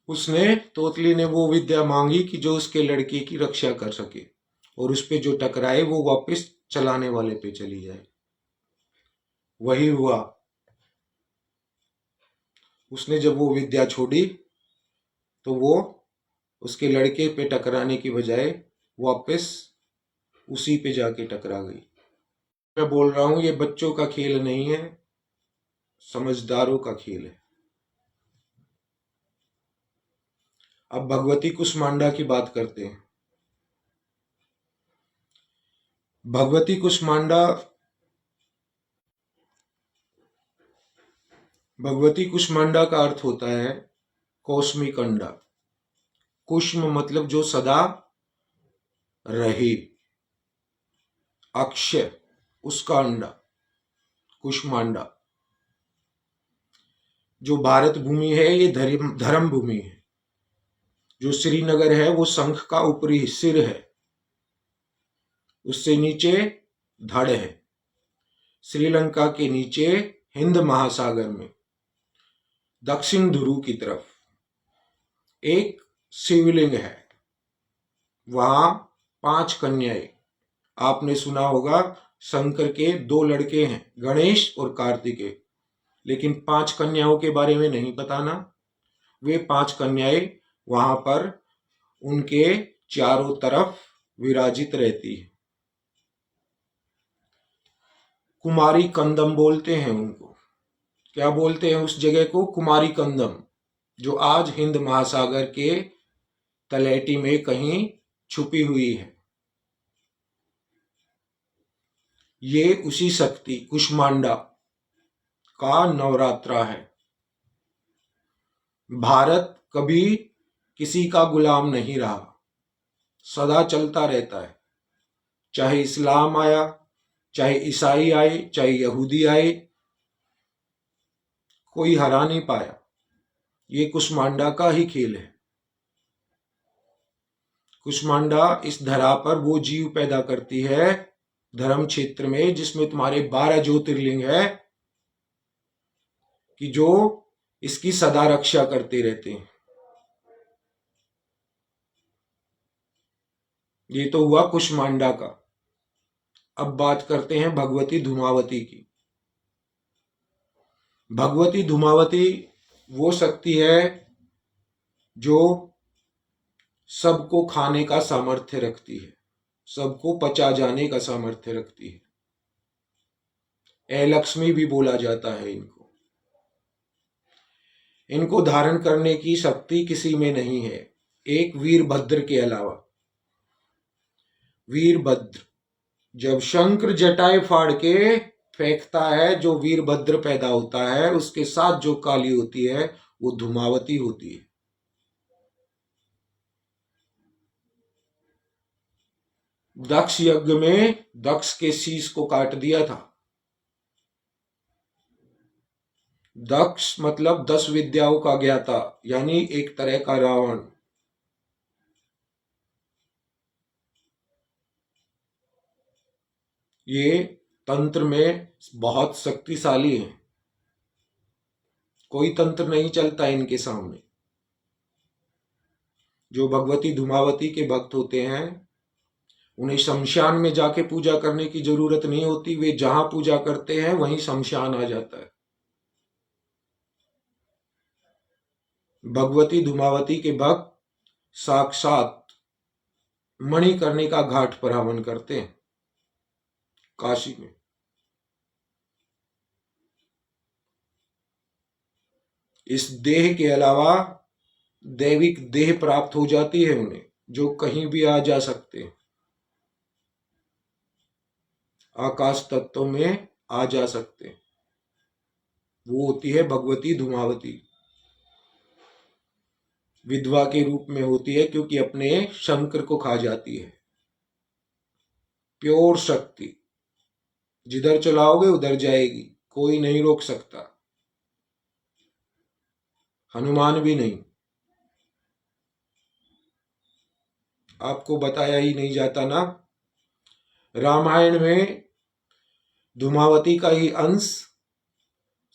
उसने तोतली ने वो विद्या मांगी कि जो उसके लड़के की रक्षा कर सके और उस पे जो टकराए वो वापस चलाने वाले पे चली जाए। वही हुआ। उसने जब वो विद्या छोड़ी तो वो उसके लड़के पे टकराने की बजाय वापस उसी पे जाके टकरा गई। मैं बोल रहा हूं ये बच्चों का खेल नहीं है, समझदारों का खेल है। अब भगवती कुष्मांडा की बात करते हैं। भगवती कुष्मांडा, भगवती कुष्मांडा का अर्थ होता है कौसमिक अंडा। कुष्म मतलब जो सदा रहे, अक्षय उसका अंडा कुष्मांडा। जो भारत भूमि है ये धर्म भूमि है। जो श्रीनगर है वो शंख का ऊपरी सिर है, उससे नीचे धड़ है। श्रीलंका के नीचे हिंद महासागर में दक्षिण ध्रुव की तरफ एक शिवलिंग है। वहां 5 कन्याएं। आपने सुना होगा शंकर के 2 लड़के हैं, गणेश और कार्तिकेय, लेकिन 5 कन्याओं के बारे में नहीं पता ना। वे 5 कन्याएं वहां पर उनके चारों तरफ विराजित रहती है। कुमारी कंदम बोलते हैं उनको। क्या बोलते हैं उस जगह को? कुमारी कंदम, जो आज हिंद महासागर के तलहटी में कहीं छुपी हुई है। ये उसी शक्ति कुष्मांडा का नवरात्रा है। भारत कभी किसी का गुलाम नहीं रहा, सदा चलता रहता है। चाहे इस्लाम आया, चाहे ईसाई आए, चाहे यहूदी आए, कोई हरा नहीं पाया। ये कुष्मांडा का ही खेल है। कुष्मांडा इस धरा पर वो जीव पैदा करती है धर्म क्षेत्र में जिसमें तुम्हारे 12 ज्योतिर्लिंग है, कि जो इसकी सदा रक्षा करते रहते हैं। ये तो हुआ कुष्मांडा का। अब बात करते हैं भगवती धूमावती की। भगवती धूमावती वो शक्ति है जो सबको खाने का सामर्थ्य रखती है, सबको पचा जाने का सामर्थ्य रखती है। ए लक्ष्मी भी बोला जाता है इनको। इनको धारण करने की शक्ति किसी में नहीं है, एक वीरभद्र के अलावा। वीरभद्र जब शंकर जटाएं फाड़ के फेंकता है, जो वीरभद्र पैदा होता है, उसके साथ जो काली होती है वो धूमावती होती है। दक्ष यज्ञ में दक्ष के शीश को काट दिया था। दक्ष मतलब 10 विद्याओं का ज्ञाता, यानी एक तरह का रावण। ये तंत्र में बहुत शक्तिशाली हैं, कोई तंत्र नहीं चलता इनके सामने। जो भगवती धूमावती के भक्त होते हैं उन्हें शमशान में जाके पूजा करने की जरूरत नहीं होती, वे जहां पूजा करते हैं वहीं शमशान आ जाता है। भगवती धूमावती के भक्त साक्षात मणिकर्णिका घाट पर हवन करते हैं काशी में। इस देह के अलावा दैविक देह प्राप्त हो जाती है उन्हें, जो कहीं भी आ जा सकते हैं, आकाश तत्व में आ जा सकते हैं। वो होती है भगवती धूमावती। विधवा के रूप में होती है क्योंकि अपने शंकर को खा जाती है। प्योर शक्ति, जिधर चलाओगे उधर जाएगी, कोई नहीं रोक सकता, हनुमान भी नहीं। आपको बताया ही नहीं जाता ना, रामायण में धूमावती का ही अंश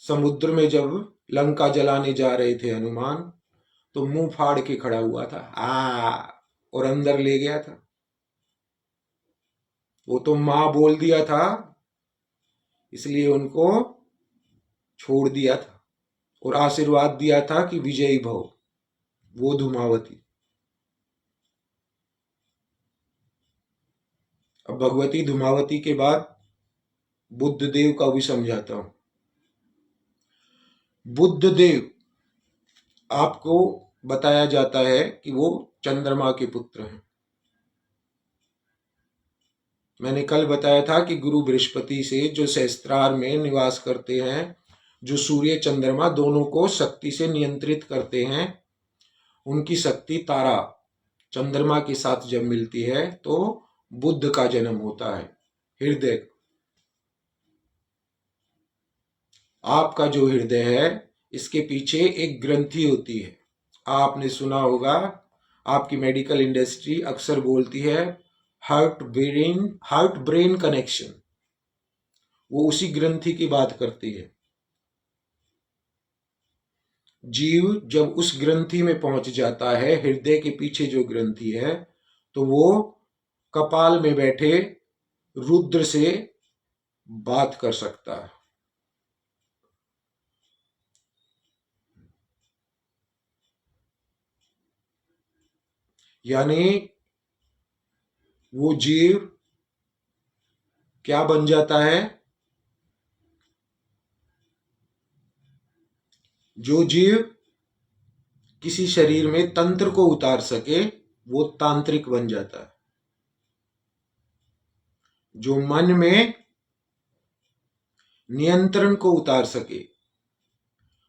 समुद्र में जब लंका जलाने जा रहे थे हनुमान, तो मुंह फाड़ के खड़ा हुआ था और अंदर ले गया था। वो तो मां बोल दिया था, इसलिए उनको छोड़ दिया था और आशीर्वाद दिया था कि विजयी भव, वो धूमावती। अब भगवती धूमावती के बाद बुद्ध देव का भी समझाता हूं। बुद्ध देव आपको बताया जाता है कि वो चंद्रमा के पुत्र हैं। मैंने कल बताया था कि गुरु बृहस्पति से जो सहस्त्रार में निवास करते हैं, जो सूर्य चंद्रमा दोनों को शक्ति से नियंत्रित करते हैं, उनकी शक्ति तारा चंद्रमा के साथ जब मिलती है तो बुद्ध का जन्म होता है। हृदय, आपका जो हृदय है, इसके पीछे एक ग्रंथि होती है। आपने सुना होगा, आपकी मेडिकल इंडस्ट्री अक्सर बोलती है हार्ट ब्रेन कनेक्शन। वो उसी ग्रंथि की बात करती है। जीव जब उस ग्रंथि में पहुंच जाता है, हृदय के पीछे जो ग्रंथि है, तो वो कपाल में बैठे रुद्र से बात कर सकता है। यानी वो जीव क्या बन जाता है? जो जीव किसी शरीर में तंत्र को उतार सके, वो तांत्रिक बन जाता है। जो मन में नियंत्रण को उतार सके,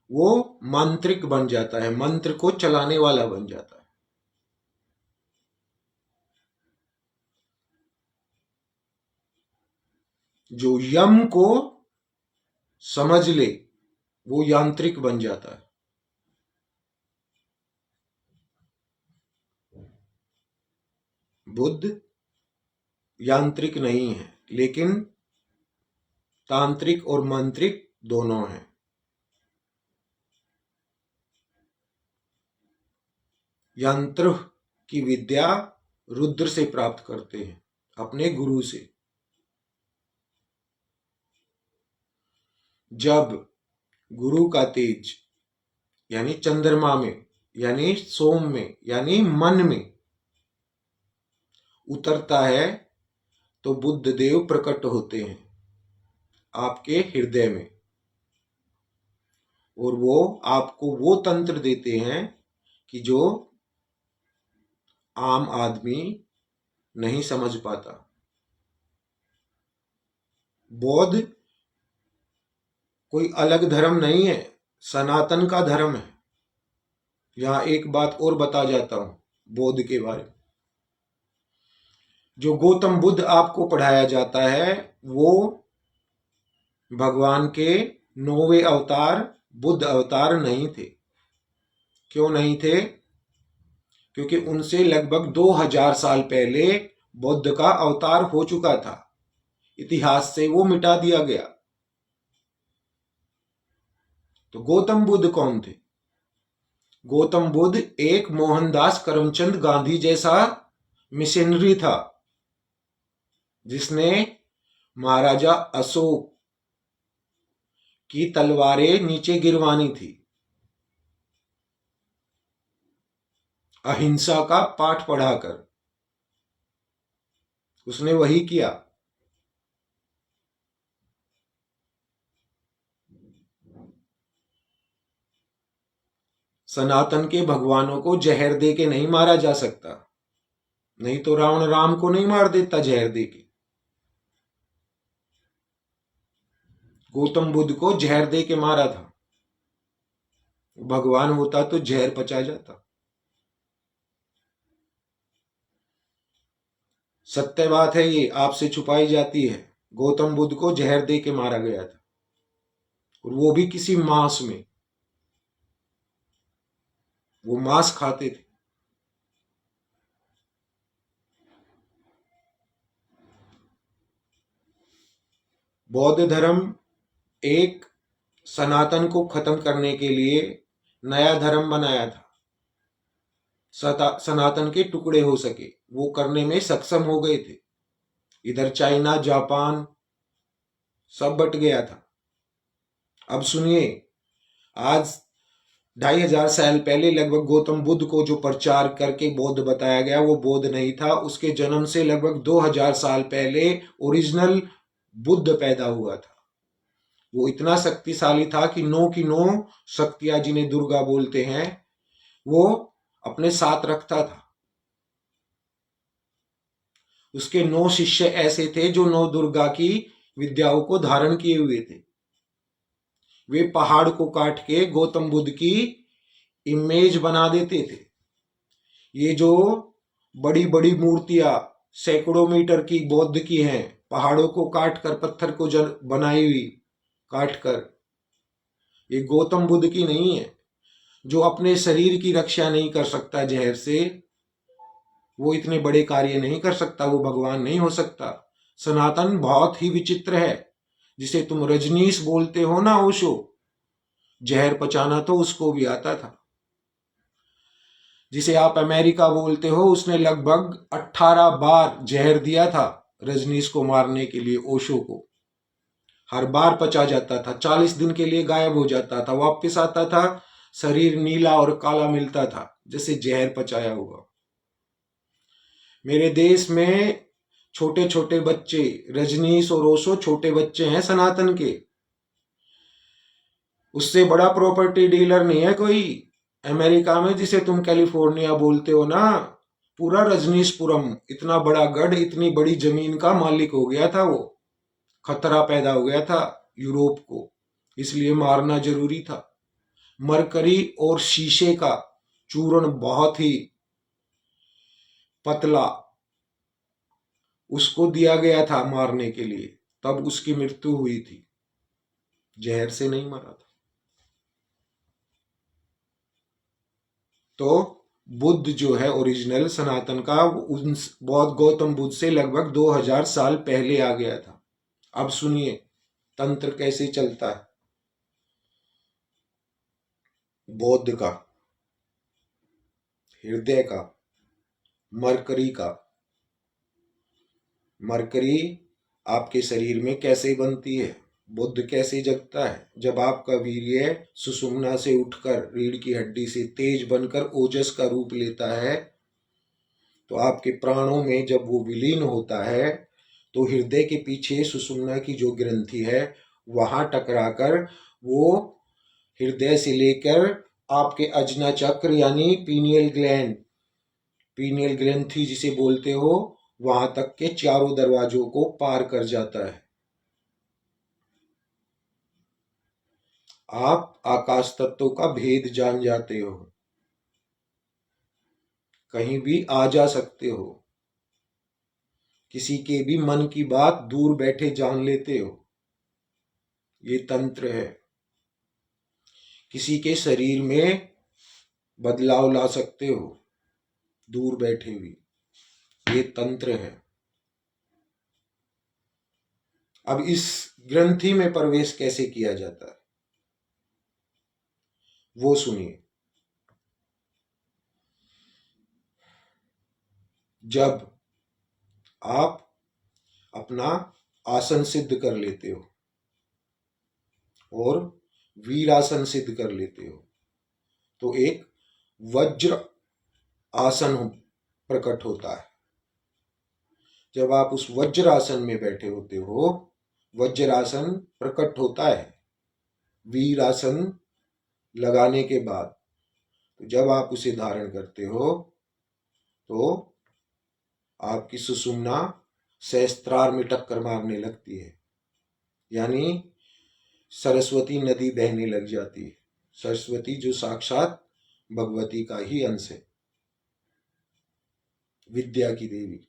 वो मांत्रिक बन जाता है, मंत्र को चलाने वाला बन जाता है। जो यम को समझ ले, वो यांत्रिक बन जाता है। बुद्ध यांत्रिक नहीं है, लेकिन तांत्रिक और मंत्रिक दोनों हैं। यंत्र की विद्या रुद्र से प्राप्त करते हैं, अपने गुरु से। जब गुरु का तेज यानी चंद्रमा में, यानी सोम में, यानी मन में उतरता है, तो बुद्ध देव प्रकट होते हैं आपके हृदय में, और वो आपको वो तंत्र देते हैं कि जो आम आदमी नहीं समझ पाता। बौद्ध कोई अलग धर्म नहीं है, सनातन का धर्म है। यहां एक बात और बता जाता हूं बौद्ध के बारे में। जो गौतम बुद्ध आपको पढ़ाया जाता है, वो भगवान के 9वें अवतार बुद्ध अवतार नहीं थे। क्यों नहीं थे? क्योंकि उनसे लगभग 2000 साल पहले बुद्ध का अवतार हो चुका था। इतिहास से वो मिटा दिया गया। तो गौतम बुद्ध कौन थे? गौतम बुद्ध एक मोहनदास करमचंद गांधी जैसा मिशनरी था, जिसने महाराजा अशोक की तलवारें नीचे गिरवानी थी। अहिंसा का पाठ पढ़ाकर उसने वही किया। सनातन के भगवानों को जहर दे के नहीं मारा जा सकता, नहीं तो रावण राम को नहीं मार देता जहर दे के। गौतम बुद्ध को जहर दे के मारा था। भगवान होता तो जहर पचा जाता। सत्य बात है, ये आपसे छुपाई जाती है। गौतम बुद्ध को जहर दे के मारा गया था, और वो भी किसी मांस में। वो मांस खाते थे। बौद्ध धर्म एक सनातन को खत्म करने के लिए नया धर्म बनाया था। सनातन के टुकड़े हो सके, वो करने में सक्षम हो गए थे। इधर चाइना, जापान सब बट गया था। अब सुनिए, आज 2500 साल पहले लगभग गौतम बुद्ध को जो प्रचार करके बौद्ध बताया गया, वो बौद्ध नहीं था। उसके जन्म से लगभग 2000 साल पहले ओरिजिनल बुद्ध पैदा हुआ था। वो इतना शक्तिशाली था कि 9 की 9 शक्तियां, जिन्हें दुर्गा बोलते हैं, वो अपने साथ रखता था। उसके 9 शिष्य ऐसे थे जो 9 दुर्गा की विद्याओं को धारण किए हुए थे। वे पहाड़ को काट के गौतम बुद्ध की इमेज बना देते थे। ये जो बड़ी बड़ी मूर्तियां सैकड़ों मीटर की बौद्ध की हैं, पहाड़ों को काट कर, पत्थर को बनाई हुई काट कर, ये गौतम बुद्ध की नहीं है। जो अपने शरीर की रक्षा नहीं कर सकता जहर से, वो इतने बड़े कार्य नहीं कर सकता, वो भगवान नहीं हो सकता। सनातन बहुत ही विचित्र है। जिसे तुम रजनीश बोलते हो ना, ओशो, जहर पचाना तो उसको भी आता था। जिसे आप अमेरिका बोलते हो, उसने लगभग 18 बार जहर दिया था रजनीश को मारने के लिए, ओशो को। हर बार पचा जाता था, 40 दिन के लिए गायब हो जाता था, वापस आता था, शरीर नीला और काला मिलता था, जैसे जहर पचाया हुआ। मेरे देश में छोटे छोटे बच्चे, रजनीश और ओशो छोटे बच्चे हैं सनातन के। उससे बड़ा प्रॉपर्टी डीलर नहीं है कोई अमेरिका में, जिसे तुम कैलिफोर्निया बोलते हो ना। पूरा रजनीशपुरम, इतना बड़ा गढ़, इतनी बड़ी जमीन का मालिक हो गया था वो। खतरा पैदा हो गया था यूरोप को, इसलिए मारना जरूरी था। मरकरी और शीशे का चूर्ण बहुत ही पतला उसको दिया गया था मारने के लिए, तब उसकी मृत्यु हुई थी। जहर से नहीं मरा था। तो बुद्ध जो है ओरिजिनल सनातन का, उन बहुत गौतम बुद्ध से लगभग 2000 साल पहले आ गया था। अब सुनिए तंत्र कैसे चलता है बौद्ध का, हृदय का, मरकरी का। मरकरी आपके शरीर में कैसे बनती है, बुद्ध कैसे जगता है? जब आपका वीर्य सुषुम्ना से उठकर रीढ़ की हड्डी से तेज बनकर ओजस का रूप लेता है, तो आपके प्राणों में जब वो विलीन होता है, तो हृदय के पीछे सुषुम्ना की जो ग्रंथि है, वहां टकराकर वो हृदय से लेकर आपके अजना चक्र यानी पीनियल ग्लैंड, पीनियल ग्रंथि जिसे बोलते हो, वहां तक के चारों दरवाजों को पार कर जाता है। आप आकाश तत्व का भेद जान जाते हो, कहीं भी आ जा सकते हो, किसी के भी मन की बात दूर बैठे जान लेते हो। ये तंत्र है। किसी के शरीर में बदलाव ला सकते हो दूर बैठे हुए, ये तंत्र है। अब इस ग्रंथि में प्रवेश कैसे किया जाता है वो सुनिए। जब आप अपना आसन सिद्ध कर लेते हो और वीरासन सिद्ध कर लेते हो, तो एक वज्र आसन प्रकट होता है। जब आप उस वज्रासन में बैठे होते हो, वज्रासन प्रकट होता है वीरासन लगाने के बाद। तो जब आप उसे धारण करते हो, तो आपकी सुषुम्ना सहस्त्रार में टक्कर मारने लगती है, यानी सरस्वती नदी बहने लग जाती है। सरस्वती जो साक्षात भगवती का ही अंश है, विद्या की देवी।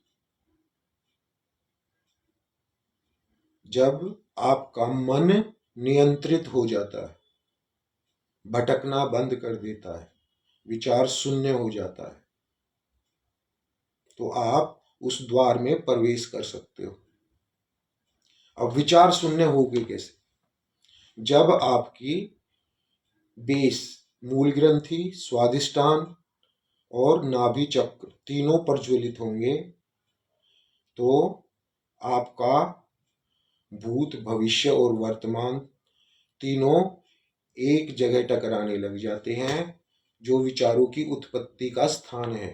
जब आपका मन नियंत्रित हो जाता है, भटकना बंद कर देता है, विचार शून्य हो जाता है, तो आप उस द्वार में प्रवेश कर सकते हो। अब विचार शून्य होगे कैसे? जब आपकी बेस, मूल ग्रंथि, स्वादिष्टान और नाभि चक्र तीनों प्रज्वलित होंगे तो आपका भूत, भविष्य और वर्तमान तीनों एक जगह टकराने लग जाते हैं, जो विचारों की उत्पत्ति का स्थान है।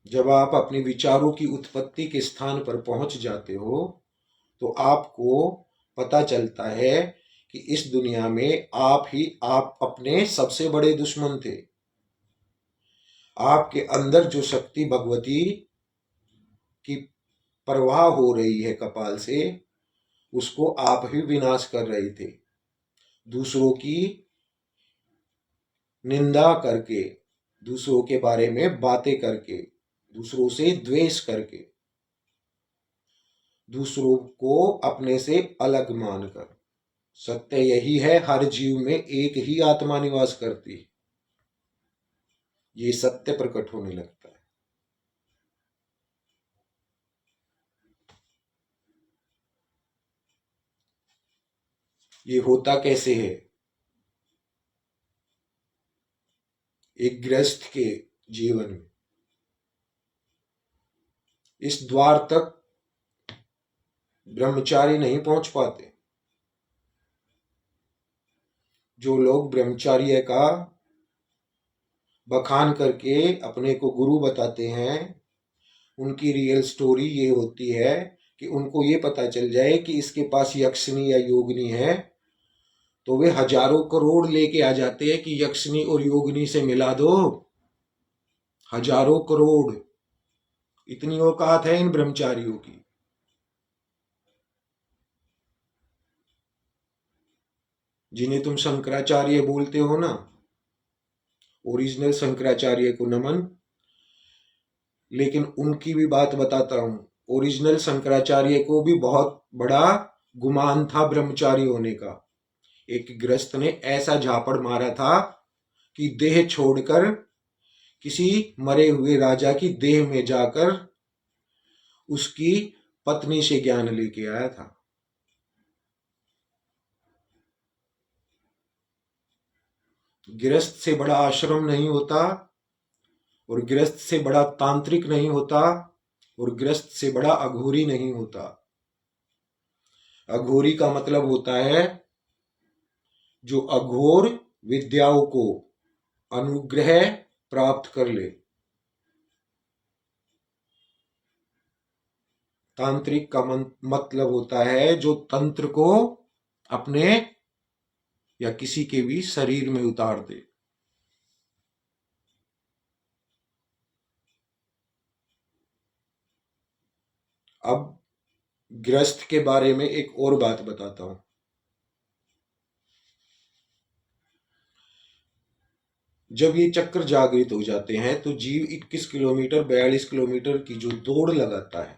जब आप अपने विचारों की उत्पत्ति के स्थान पर पहुंच जाते हो तो आपको पता चलता है कि इस दुनिया में आप अपने सबसे बड़े दुश्मन थे। आपके अंदर जो शक्ति भगवती की प्रवाह हो रही है कपाल से, उसको आप ही विनाश कर रहे थे, दूसरों की निंदा करके, दूसरों के बारे में बातें करके, दूसरों से द्वेष करके, दूसरों को अपने से अलग मानकर। सत्य यही है, हर जीव में एक ही आत्मा निवास करती है, ये सत्य प्रकट होने लगता है। ये होता कैसे है? एक गृहस्थ के जीवन में इस द्वार तक ब्रह्मचारी नहीं पहुंच पाते। जो लोग ब्रह्मचार्य का बखान करके अपने को गुरु बताते हैं, उनकी रियल स्टोरी ये होती है कि उनको ये पता चल जाए कि इसके पास यक्षिनी या योगिनी है, तो वे हजारों करोड़ लेके आ जाते हैं कि यक्षिनी और योगिनी से मिला दो। हजारों करोड़, इतनी औकात है इन ब्रह्मचारियों की। जिन्हें तुम शंकराचार्य बोलते हो ना, ओरिजिनल शंकराचार्य को नमन। लेकिन उनकी भी बात बताता हूं, ओरिजिनल शंकराचार्य को भी बहुत बड़ा गुमान था ब्रह्मचारी होने का। एक गृहस्थ ने ऐसा झापड़ मारा था कि देह छोड़कर किसी मरे हुए राजा की देह में जाकर उसकी पत्नी से ज्ञान लेके आया था। गृहस्थ से बड़ा आश्रम नहीं होता, और गृहस्थ से बड़ा तांत्रिक नहीं होता, और गृहस्थ से बड़ा अघोरी नहीं होता। अघोरी का मतलब होता है जो अघोर विद्याओं को अनुग्रह प्राप्त कर ले। तांत्रिक का मतलब होता है जो तंत्र को अपने या किसी के भी शरीर में उतार दे। अब गृहस्थ के बारे में एक और बात बताता हूं। जब ये चक्र जागृत हो जाते हैं तो जीव 21 किलोमीटर 42 किलोमीटर की जो दौड़ लगाता है,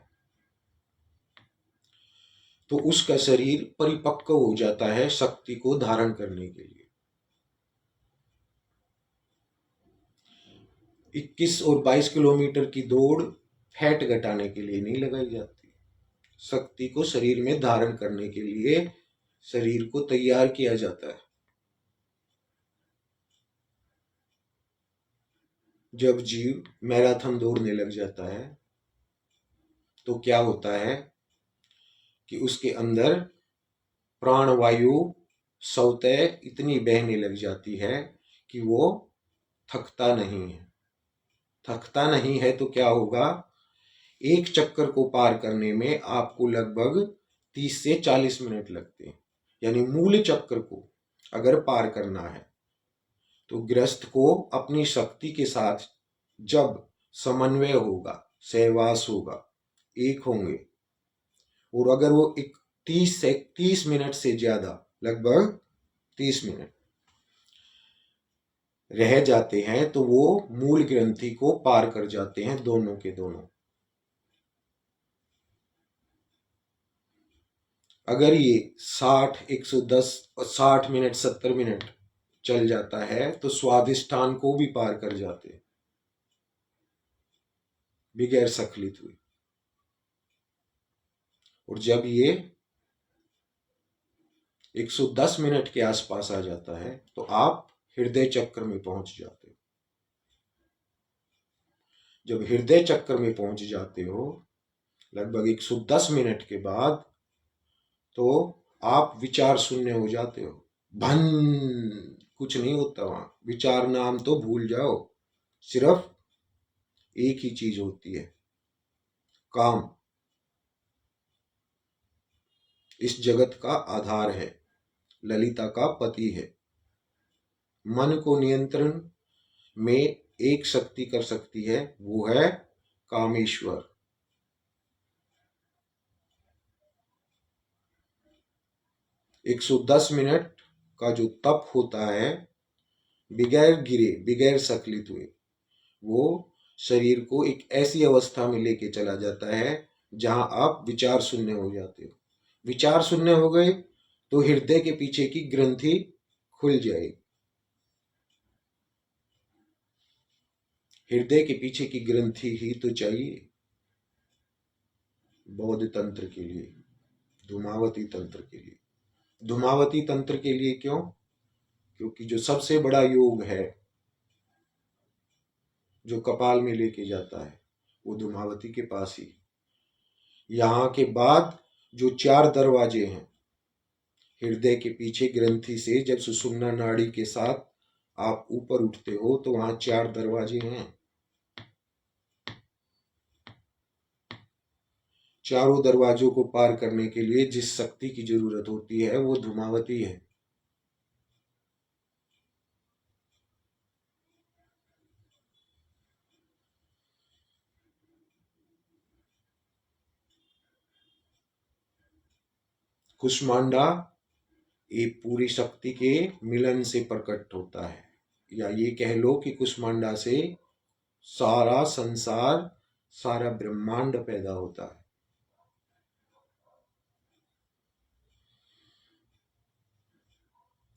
तो उसका शरीर परिपक्व हो जाता है शक्ति को धारण करने के लिए। 21 और 22 किलोमीटर की दौड़ फैट घटाने के लिए नहीं लगाई जाती, शक्ति को शरीर में धारण करने के लिए शरीर को तैयार किया जाता है। जब जीव मैराथन दौड़ने लग जाता है तो क्या होता है कि उसके अंदर प्राणवायु स्वतः इतनी बहने लग जाती है कि वो थकता नहीं है। थकता नहीं है तो क्या होगा, एक चक्कर को पार करने में आपको लगभग 30 से 40 मिनट लगते हैं। यानी मूल चक्र को अगर पार करना है तो गृहस्थ को अपनी शक्ति के साथ जब समन्वय होगा, सहवास होगा, एक होंगे, और अगर वो 30 मिनट से ज्यादा, लगभग 30 मिनट रह जाते हैं तो वो मूल ग्रंथि को पार कर जाते हैं, दोनों के दोनों। अगर ये 60, 110, 60 मिनट, 70 मिनट चल जाता है तो स्वादिष्ठान को भी पार कर जाते हैं बगैर स्खलित हुए। और जब ये 110 मिनट के आसपास आ जाता है तो आप हृदय चक्र में पहुंच जाते हो। जब हृदय चक्र में पहुंच जाते हो लगभग 110 मिनट के बाद, तो आप विचार शून्य हो जाते हो। भन, कुछ नहीं होता वहां। विचार नाम तो भूल जाओ। सिर्फ एक ही चीज होती है, काम। इस जगत का आधार है, ललिता का पति है। मन को नियंत्रण में एक शक्ति कर सकती है, वो है कामेश्वर। 110 मिनट का जो तप होता है, बगैर गिरे बगैर सकलित हुए, वो शरीर को एक ऐसी अवस्था में लेके चला जाता है जहां आप विचार शून्य हो जाते हो। विचार शून्य हो गए तो हृदय के पीछे की ग्रंथि खुल जाएगी। हृदय के पीछे की ग्रंथि ही तो चाहिए बौद्ध तंत्र के लिए, धूमावती तंत्र के लिए। धूमावती तंत्र के लिए क्यों? क्योंकि जो सबसे बड़ा योग है जो कपाल में लेके जाता है, वो धूमावती के पास ही। यहाँ के बाद जो 4 दरवाजे हैं, हृदय के पीछे ग्रंथि से जब सुषुम्ना नाड़ी के साथ आप ऊपर उठते हो तो वहां 4 दरवाजे हैं। चारों दरवाजों को पार करने के लिए जिस शक्ति की जरूरत होती है वो धूमावती है। कुष्मांडा एक पूरी शक्ति के मिलन से प्रकट होता है, या ये कह लो कि कुष्मांडा से सारा संसार, सारा ब्रह्मांड पैदा होता है।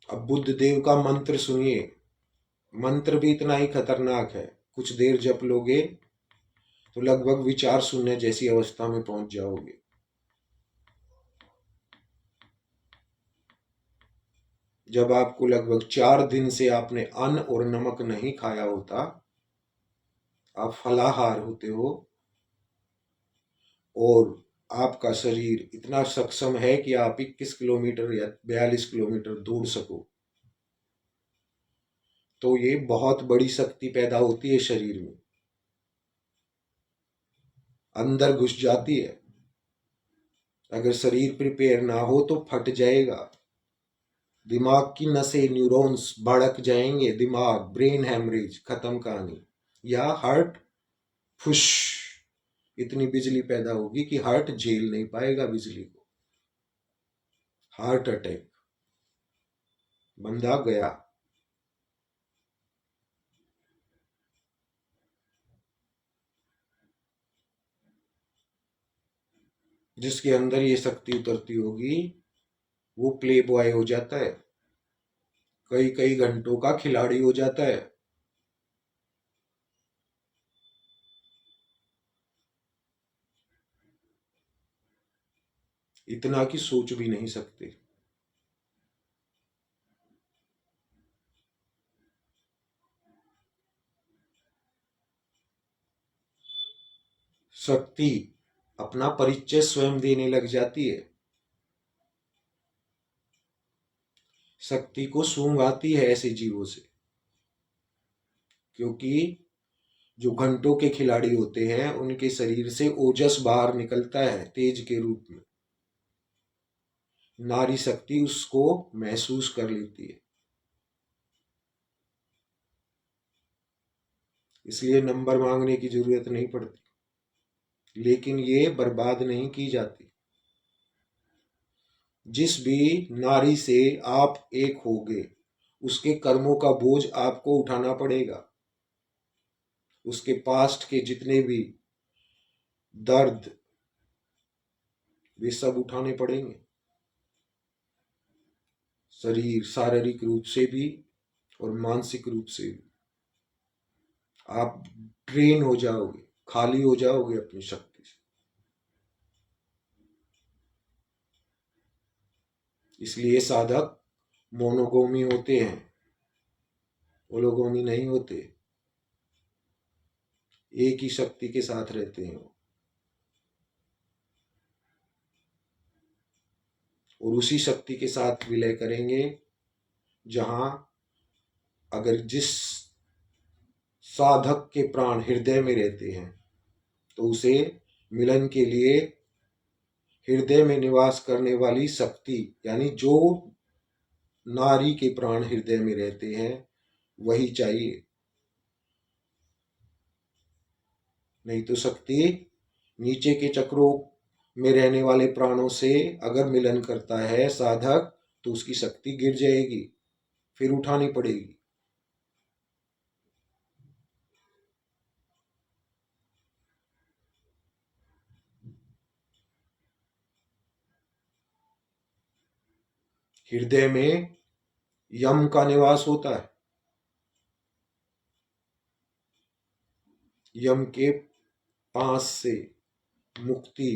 अब बुद्ध देव का मंत्र सुनिए। मंत्र भी इतना ही खतरनाक है। कुछ देर जप लोगे तो लगभग विचार शून्य जैसी अवस्था में पहुंच जाओगे। जब आपको लगभग 4 दिन से आपने अन्न और नमक नहीं खाया होता, आप फलाहार होते हो और आपका शरीर इतना सक्षम है कि आप 21 किलोमीटर या 42 किलोमीटर दौड़ सको, तो ये बहुत बड़ी शक्ति पैदा होती है शरीर में, अंदर घुस जाती है। अगर शरीर प्रिपेयर ना हो तो फट जाएगा। दिमाग की नसें, न्यूरॉन्स भड़क जाएंगे, दिमाग, ब्रेन हैमरेज, खत्म कहानी। या हार्ट फुश, इतनी बिजली पैदा होगी कि हार्ट झेल नहीं पाएगा बिजली को। हार्ट अटैक, बंदा गया। जिसके अंदर ये शक्ति उतरती होगी वो प्ले बॉय हो जाता है, कई कई घंटों का खिलाड़ी हो जाता है। इतना कि सोच भी नहीं सकते। शक्ति अपना परिचय स्वयं देने लग जाती है। शक्ति को सूंघ आती है ऐसे जीवों से, क्योंकि जो घंटों के खिलाड़ी होते हैं उनके शरीर से ओजस बाहर निकलता है तेज के रूप में। नारी शक्ति उसको महसूस कर लेती है, इसलिए नंबर मांगने की जरूरत नहीं पड़ती। लेकिन ये बर्बाद नहीं की जाती। जिस भी नारी से आप एक होगे उसके कर्मों का बोझ आपको उठाना पड़ेगा। उसके पास्ट के जितने भी दर्द, वे सब उठाने पड़ेंगे। शरीर, शारीरिक रूप से भी और मानसिक रूप से भी। आप ड्रेन हो जाओगे, खाली हो जाओगे अपनी शक्ति से। इसलिए साधक मोनोगोमी होते हैं, ओलोगोमी नहीं होते। एक ही शक्ति के साथ रहते हैं और उसी शक्ति के साथ विलय करेंगे जहां अगर जिस साधक के प्राण हृदय में रहते हैं तो उसे मिलन के लिए हृदय में निवास करने वाली शक्ति, यानी जो नारी के प्राण हृदय में रहते हैं वही चाहिए। नहीं तो शक्ति नीचे के चक्रों में रहने वाले प्राणों से अगर मिलन करता है साधक तो उसकी शक्ति गिर जाएगी, फिर उठानी पड़ेगी। हृदय में यम का निवास होता है। यम के पास से मुक्ति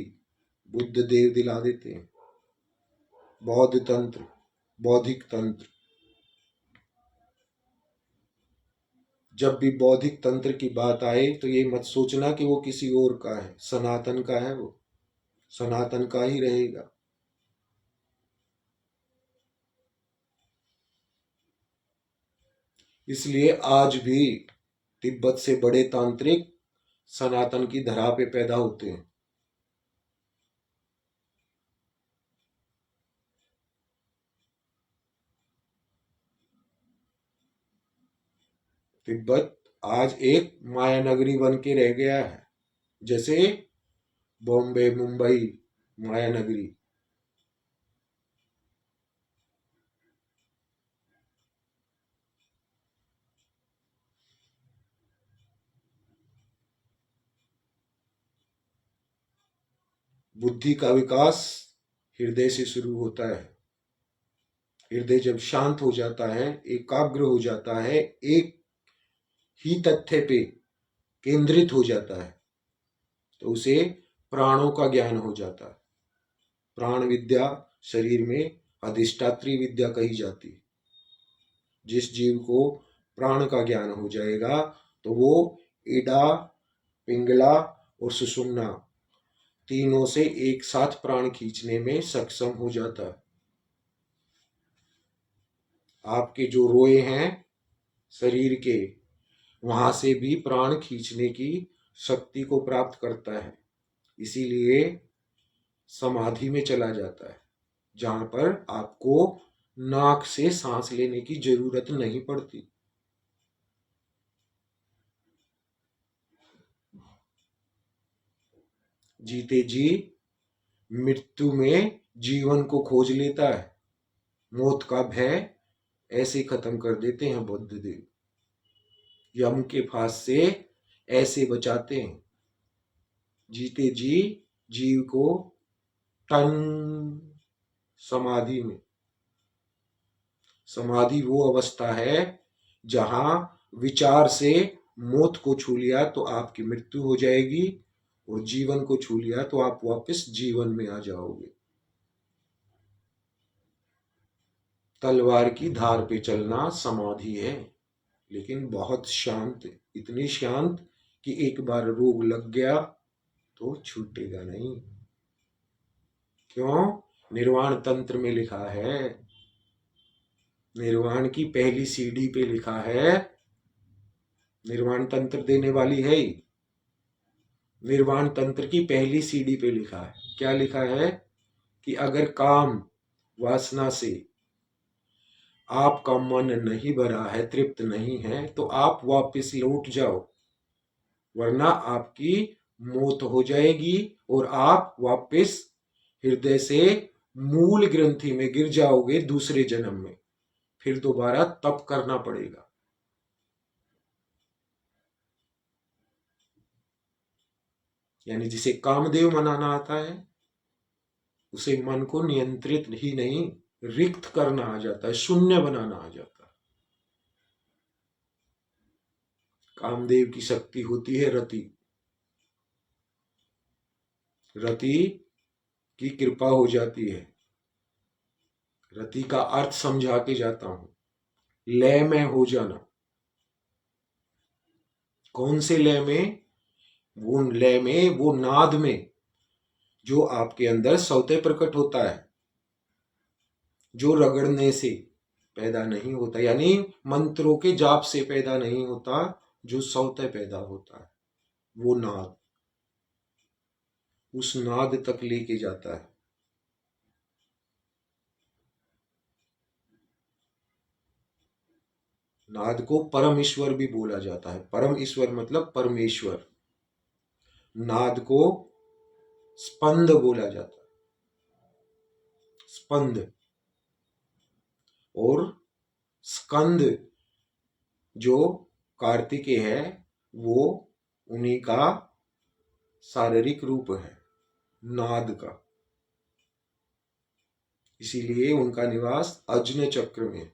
बुद्ध देव दिला देते हैं। बौद्ध तंत्र, बौद्धिक तंत्र, जब भी बौद्धिक तंत्र की बात आए तो ये मत सोचना कि वो किसी और का है, सनातन का है, वो सनातन का ही रहेगा। इसलिए आज भी तिब्बत से बड़े तांत्रिक सनातन की धरा पे पैदा होते हैं। तिब्बत आज एक माया नगरी बन के रह गया है, जैसे बॉम्बे, मुंबई माया नगरी। बुद्धि का विकास हृदय से शुरू होता है। हृदय जब शांत हो जाता है, एकाग्र हो जाता है, एक ही तथ्य पे केंद्रित हो जाता है, तो उसे प्राणों का ज्ञान हो जाता है। प्राण विद्या शरीर में अधिष्ठात्री विद्या कही जाती है। जिस जीव को प्राण का ज्ञान हो जाएगा तो वो इडा, पिंगला और सुषुम्ना तीनों से एक साथ प्राण खींचने में सक्षम हो जाता है। आपके जो रोए हैं शरीर के, वहां से भी प्राण खींचने की शक्ति को प्राप्त करता है। इसीलिए समाधि में चला जाता है, जहां पर आपको नाक से सांस लेने की जरूरत नहीं पड़ती। जीते जी मृत्यु में जीवन को खोज लेता है। मौत का भय ऐसे खत्म कर देते हैं बुद्ध देव। यम के फांस से ऐसे बचाते हैं। जीते जी जीव को टन समाधि में। समाधि वो अवस्था है जहां विचार से मौत को छू लिया तो आपकी मृत्यु हो जाएगी और जीवन को छू लिया तो आप वापस जीवन में आ जाओगे। तलवार की धार पे चलना समाधि है, लेकिन बहुत शांत, इतनी शांत कि एक बार रोग लग गया तो छूटेगा नहीं। क्यों? निर्वाण तंत्र में लिखा है, निर्वाण की पहली सीढ़ी पे लिखा है, निर्वाण तंत्र देने वाली है। निर्वाण तंत्र की पहली सीढ़ी पे लिखा है, क्या लिखा है कि अगर काम वासना से आपका मन नहीं भरा है, तृप्त नहीं है, तो आप वापस लौट जाओ, वरना आपकी मौत हो जाएगी और आप वापस हृदय से मूल ग्रंथि में गिर जाओगे दूसरे जन्म में। फिर दोबारा तप करना पड़ेगा। यानी जिसे कामदेव मनाना आता है उसे मन को नियंत्रित ही नहीं, रिक्त करना आ जाता है, शून्य बनाना आ जाता है। कामदेव की शक्ति होती है रति। रति की कृपा हो जाती है। रति का अर्थ समझा के जाता हूं। लय में हो जाना। कौन से लय में? वो लय में, वो नाद में जो आपके अंदर स्वतः प्रकट होता है, जो रगड़ने से पैदा नहीं होता, यानी मंत्रों के जाप से पैदा नहीं होता, जो स्वतः पैदा होता है, वो नाद उस नाद तक लेके जाता है। नाद को परम ईश्वर भी बोला जाता है। परम ईश्वर मतलब परमेश्वर। नाद को स्पंद बोला जाता है, स्पंद। और स्कंद जो कार्तिकेय है, वो उन्हीं का शारीरिक रूप है, नाद का। इसीलिए उनका निवास अज्ञ चक्र में।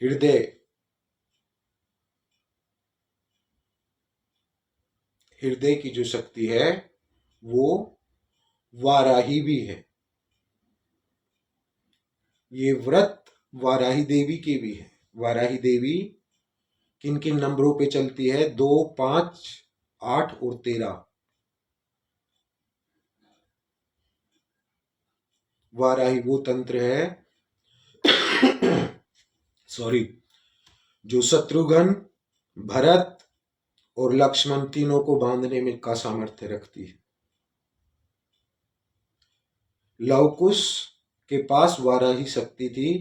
हृदय, हृदय की जो शक्ति है वो वाराही भी है। ये व्रत वाराही देवी के भी है। वाराही देवी किन किन नंबरों पे चलती है? 2, 5, 8 और 13। वाराही वो तंत्र है सॉरी, जो शत्रुघ्न, भरत और लक्ष्मण तीनों को बांधने में का सामर्थ्य रखती है। लवकुश के पास वाराही शक्ति थी,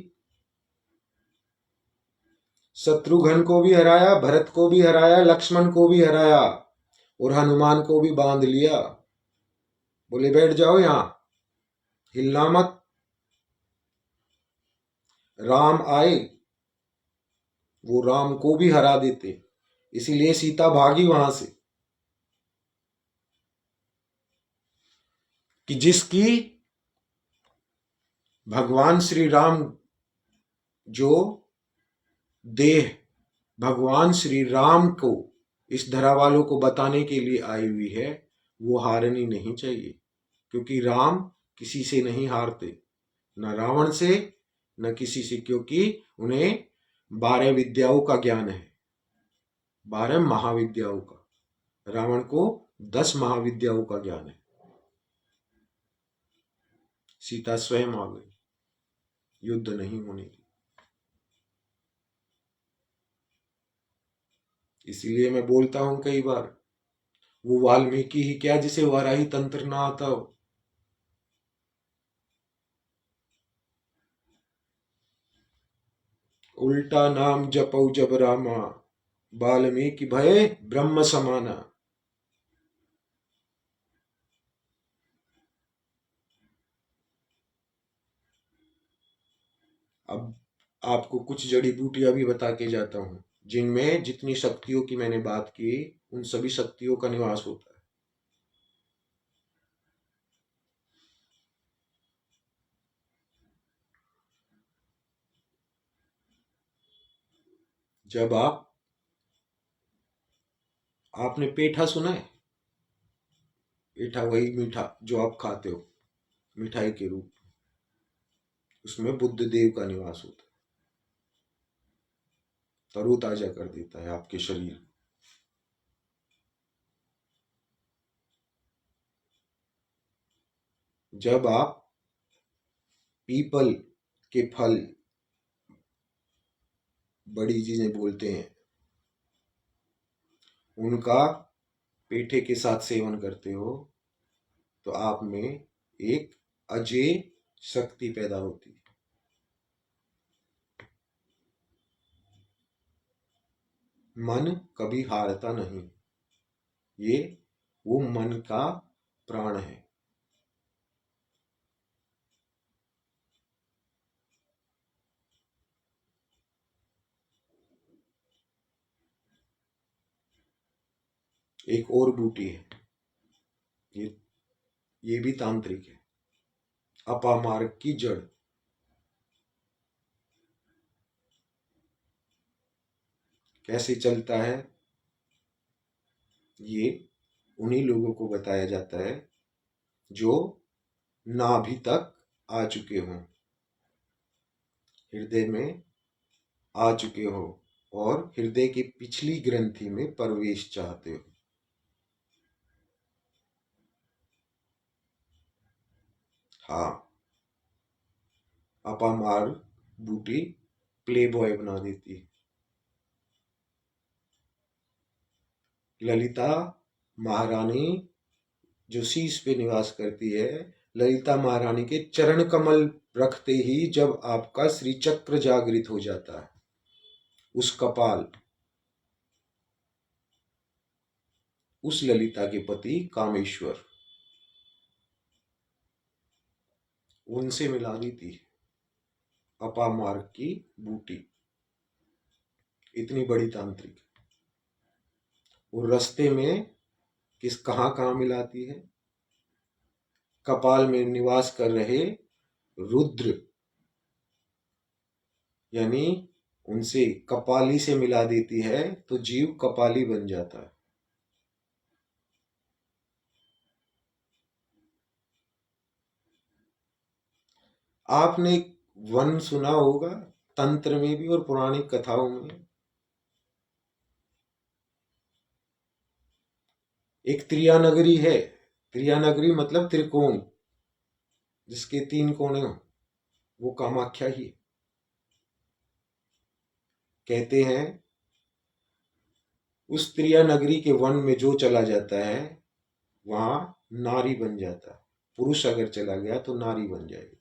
शत्रुघ्न को भी हराया, भरत को भी हराया, लक्ष्मण को भी हराया और हनुमान को भी बांध लिया। बोले बैठ जाओ यहां, हिलना मत। राम आए, वो राम को भी हरा देते, इसीलिए सीता भागी वहां से। कि जिसकी भगवान श्री राम, जो देह भगवान श्री राम को, इस धरा वालों को बताने के लिए आई हुई है, वो हारनी नहीं चाहिए। क्योंकि राम किसी से नहीं हारते, न रावण से न किसी से, क्योंकि उन्हें 12 विद्याओं का ज्ञान है, 12 महाविद्याओं का। रावण को 10 महाविद्याओं का ज्ञान है। सीता स्वयं आ गई, युद्ध नहीं होने दी। इसीलिए मैं बोलता हूं कई बार, वो वाल्मीकि ही क्या जिसे वाराही तंत्र ना आता हो। उल्टा नाम जपौ जब रामा, वाल्मीकि भय ब्रह्म समाना। अब आपको कुछ जड़ी बूटियां भी बता के जाता हूं, जिनमें जितनी शक्तियों की मैंने बात की, उन सभी शक्तियों का निवास होता है। जब आपने पेठा सुना है? पेठा वही मीठा जो आप खाते हो मिठाई के रूप में, उसमें बुद्ध देव का निवास होता है। तरोताजा कर देता है आपके शरीर। जब आप पीपल के फल, बड़ी चीजें बोलते हैं, उनका पेठे के साथ सेवन करते हो, तो आप में एक अजय शक्ति पैदा होती है। मन कभी हारता नहीं, ये वो मन का प्राण है। एक और बूटी है, ये ये भी तांत्रिक है। अपामार्ग की जड़। कैसे चलता है ये उन्हीं लोगों को बताया जाता है जो नाभि तक आ चुके हो, हृदय में आ चुके हो और हृदय की पिछली ग्रंथि में प्रवेश चाहते हो। हाँ, अपामार बूटी प्ले बॉय बना देती है। ललिता महारानी जो शीश पे निवास करती है, ललिता महारानी के चरण कमल रखते ही जब आपका श्री चक्र जागृत हो जाता है, उस कपाल, उस ललिता के पति कामेश्वर, उनसे मिला दी थी अपामार्ग की बूटी, इतनी बड़ी तांत्रिक। और रास्ते में कहाँ कहाँ मिलाती है? कपाल में निवास कर रहे रुद्र, यानी उनसे कपाली से मिला देती है तो जीव कपाली बन जाता है। आपने वन सुना होगा तंत्र में भी और पुरानी कथाओं में। एक त्रियानगरी है, त्रियानगरी मतलब त्रिकोण, जिसके 3 कोने हो, वो कामाख्या ही। कहते हैं उस त्रियानगरी के वन में जो चला जाता है वहां नारी बन जाता है। पुरुष अगर चला गया तो नारी बन जाएगी।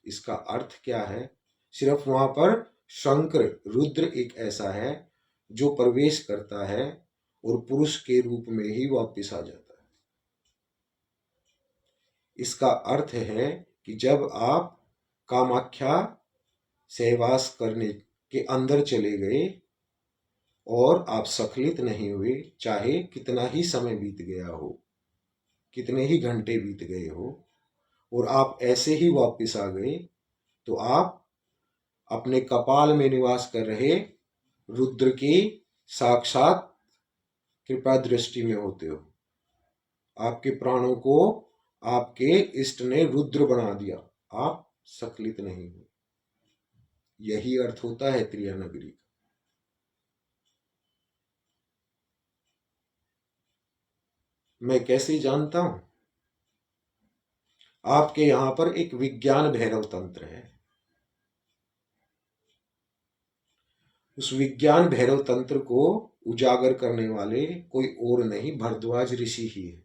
इसका अर्थ क्या है? सिर्फ वहां पर शंकर रुद्र एक ऐसा है जो प्रवेश करता है और पुरुष के रूप में ही वापस आ जाता है। इसका अर्थ है कि जब आप कामाख्या सहवास करने के अंदर चले गए और आप सखलित नहीं हुए, चाहे कितना ही समय बीत गया हो, कितने ही घंटे बीत गए हो, और आप ऐसे ही वापस आ गए, तो आप अपने कपाल में निवास कर रहे रुद्र की साक्षात कृपा दृष्टि में होते हो। आपके प्राणों को आपके इष्ट ने रुद्र बना दिया, आप सखलित नहीं हुए। यही अर्थ होता है त्रियानगरी का। मैं कैसे जानता हूं? आपके यहां पर एक विज्ञान भैरव तंत्र है। उस विज्ञान भैरव तंत्र को उजागर करने वाले कोई और नहीं, भरद्वाज ऋषि ही है।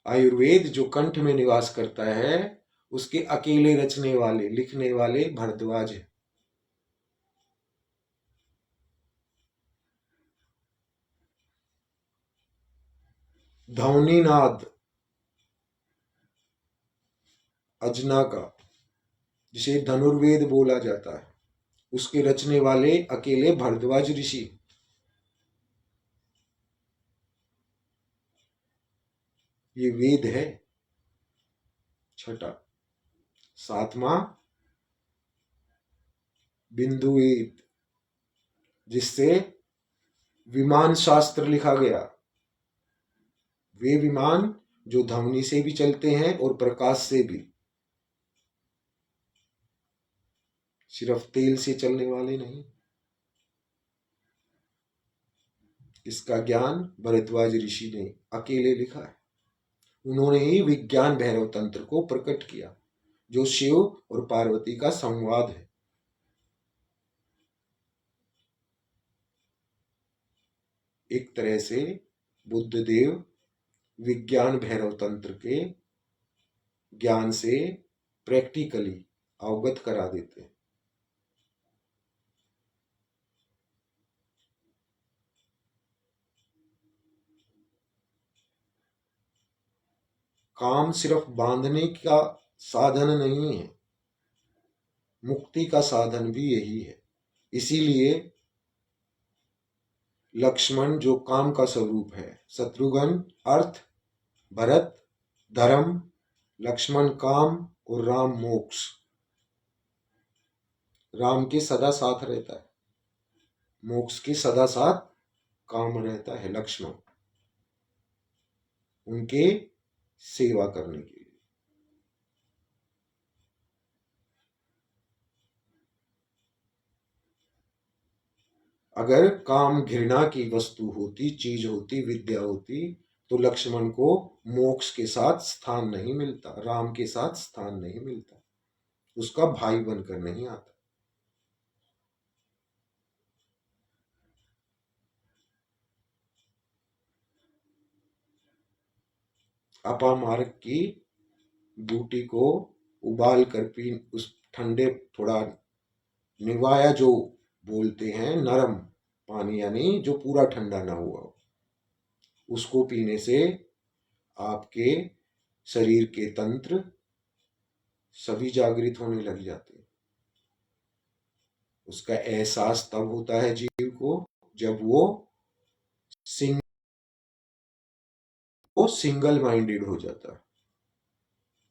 आयुर्वेद जो कंठ में निवास करता है, उसके अकेले रचने वाले, लिखने वाले भरद्वाज है। ध्वनिनाद अजना का, जिसे धनुर्वेद बोला जाता है, उसके रचने वाले अकेले भरद्वाज ऋषि। ये वेद है छठा। 7वां बिंदु वेद, जिससे विमान शास्त्र लिखा गया। वे विमान जो ध्वनि से भी चलते हैं और प्रकाश से भी, सिर्फ तेल से चलने वाले नहीं। इसका ज्ञान भरद्वाज ऋषि ने अकेले लिखा है। उन्होंने ही विज्ञान भैरव तंत्र को प्रकट किया, जो शिव और पार्वती का संवाद है। एक तरह से बुद्ध देव विज्ञान भैरव तंत्र के ज्ञान से प्रैक्टिकली अवगत करा देते हैं। काम सिर्फ बांधने का साधन नहीं है, मुक्ति का साधन भी यही है। इसीलिए लक्ष्मण जो काम का स्वरूप है, शत्रुघ्न अर्थ, भरत धर्म, लक्ष्मण काम और राम मोक्ष। राम के सदा साथ रहता है, मोक्ष के सदा साथ काम रहता है लक्ष्मण। उनके सेवा करने के लिए। अगर काम घृणा की वस्तु होती, चीज होती, विद्या होती, तो लक्ष्मण को मोक्ष के साथ स्थान नहीं मिलता, राम के साथ स्थान नहीं मिलता, उसका भाई बनकर नहीं आता। अपामार्ग की बूटी को उबाल कर पी, उस ठंडे थोड़ा निवाया जो बोलते हैं नरम पानी, यानी जो पूरा ठंडा ना हुआ, उसको पीने से आपके शरीर के तंत्र सभी जागृत होने लग जाते हैं। उसका एहसास तब होता है जीव को जब वो सिंगल माइंडेड हो जाता,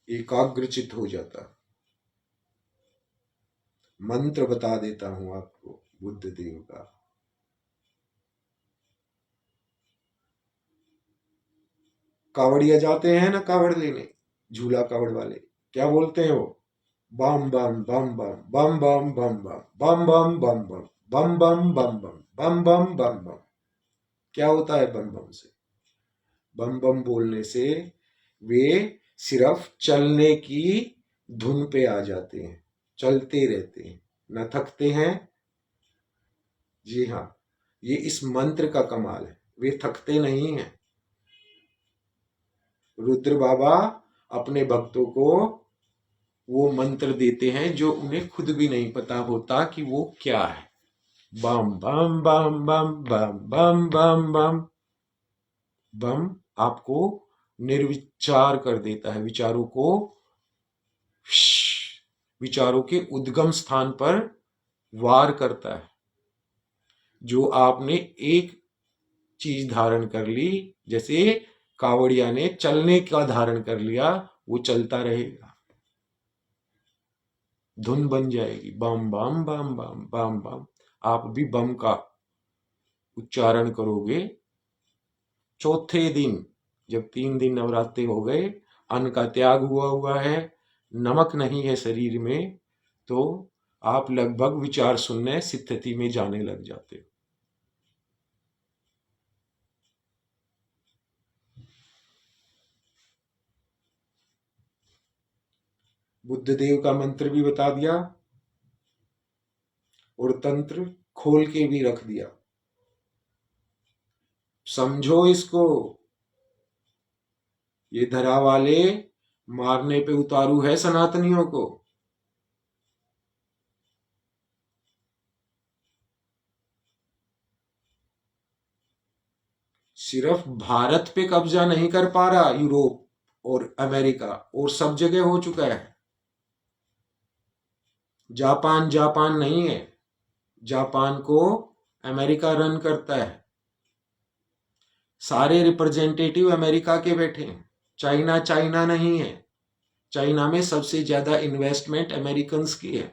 एकाग्रचित हो जाता। मंत्र बता देता हूं आपको बुद्ध देव का। कावड़िया जाते हैं ना कावड़ लेने, झूला कावड़ वाले, क्या बोलते हैं वो? बम बम बम बम बम बम बम बम बम बम बम बम बम बम बम बम बम बम बम। क्या होता है बम बम से? बम बम बोलने से वे सिर्फ चलने की धुन पे आ जाते हैं, चलते रहते हैं, न थकते हैं। जी हाँ, ये इस मंत्र का कमाल है, वे थकते नहीं हैं। रुद्र बाबा अपने भक्तों को वो मंत्र देते हैं जो उन्हें खुद भी नहीं पता होता कि वो क्या है। बम बम बम बम बम बम बम बम। बम आपको निर्विचार कर देता है, विचारों को, विचारों के उद्गम स्थान पर वार करता है। जो आपने एक चीज धारण कर ली, जैसे कावड़िया ने चलने का धारण कर लिया, वो चलता रहेगा, धुन बन जाएगी, बम बम बम बम बम बम। आप भी बम का उच्चारण करोगे। चौथे दिन, जब 3 दिन नवरात्रि हो गए, अन्न का त्याग हुआ है, नमक नहीं है शरीर में, तो आप लगभग विचार शून्य स्थिति में जाने लग जाते हो। बुद्ध देव का मंत्र भी बता दिया और तंत्र खोल के भी रख दिया। समझो इसको। ये धरा वाले मारने पे उतारू है सनातनियों को। सिर्फ भारत पे कब्जा नहीं कर पा रहा, यूरोप और अमेरिका और सब जगह हो चुका है। जापान जापान नहीं है, जापान को अमेरिका रन करता है। सारे रिप्रेजेंटेटिव अमेरिका के बैठे हैं। चाइना चाइना नहीं है, चाइना में सबसे ज्यादा इन्वेस्टमेंट अमेरिकन की है।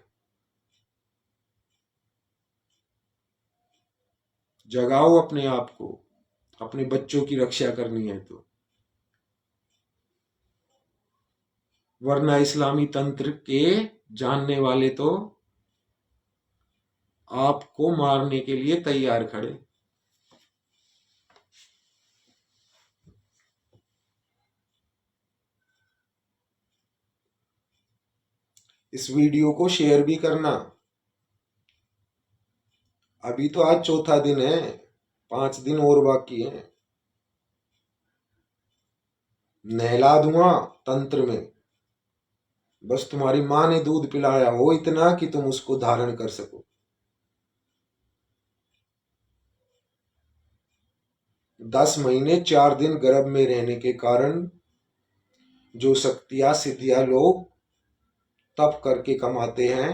जगाओ अपने आप को, अपने बच्चों की रक्षा करनी है तो, वरना इस्लामी तंत्र के जानने वाले तो आपको मारने के लिए तैयार खड़े। इस वीडियो को शेयर भी करना। अभी तो आज चौथा दिन है, 5 दिन और बाकी है। नहला दूंगा तंत्र में, बस तुम्हारी मां ने दूध पिलाया हो इतना कि तुम उसको धारण कर सको। 10 महीने 4 दिन गर्भ में रहने के कारण जो शक्तियां सिद्धियां लोग तप करके कमाते हैं,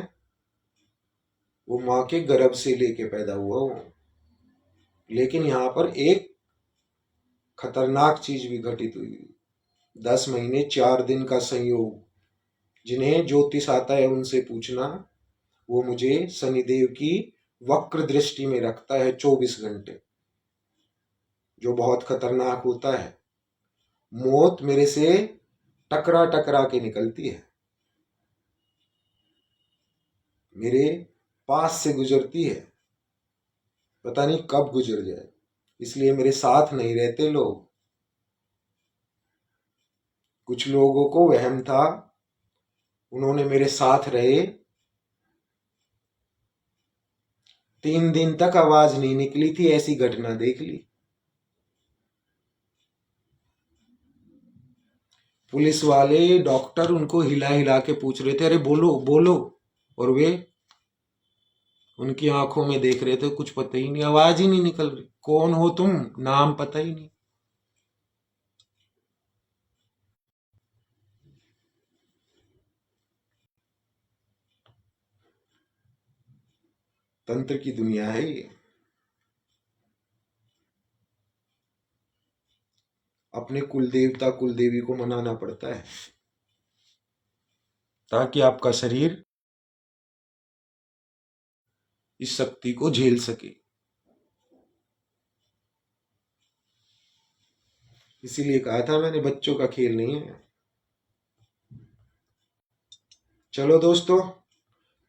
वो मां के गर्भ से लेके पैदा हुआ हो। लेकिन यहां पर एक खतरनाक चीज भी घटित हुई। 10 महीने 4 दिन का संयोग, जिन्हें ज्योतिष आता है उनसे पूछना, वो मुझे शनिदेव की वक्र दृष्टि में रखता है 24 घंटे, जो बहुत खतरनाक होता है। मौत मेरे से टकरा टकरा के निकलती है, मेरे पास से गुजरती है, पता नहीं कब गुजर जाए, इसलिए मेरे साथ नहीं रहते लोग। कुछ लोगों को वहम था, उन्होंने मेरे साथ रहे, 3 दिन तक आवाज नहीं निकली थी, ऐसी घटना देख ली। पुलिस वाले डॉक्टर उनको हिला हिला के पूछ रहे थे, अरे बोलो बोलो, और वे उनकी आंखों में देख रहे थे, कुछ पता ही नहीं, आवाज ही नहीं निकल रही। कौन हो तुम, नाम पता ही नहीं। तंत्र की दुनिया है ये। अपने कुल देवता कुल देवी को मनाना पड़ता है ताकि आपका शरीर इस शक्ति को झेल सके। इसीलिए कहा था मैंने, बच्चों का खेल नहीं है। चलो दोस्तों,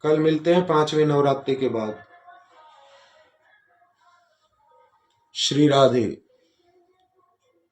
कल मिलते हैं 5वें नवरात्रि के बाद। श्री राधे।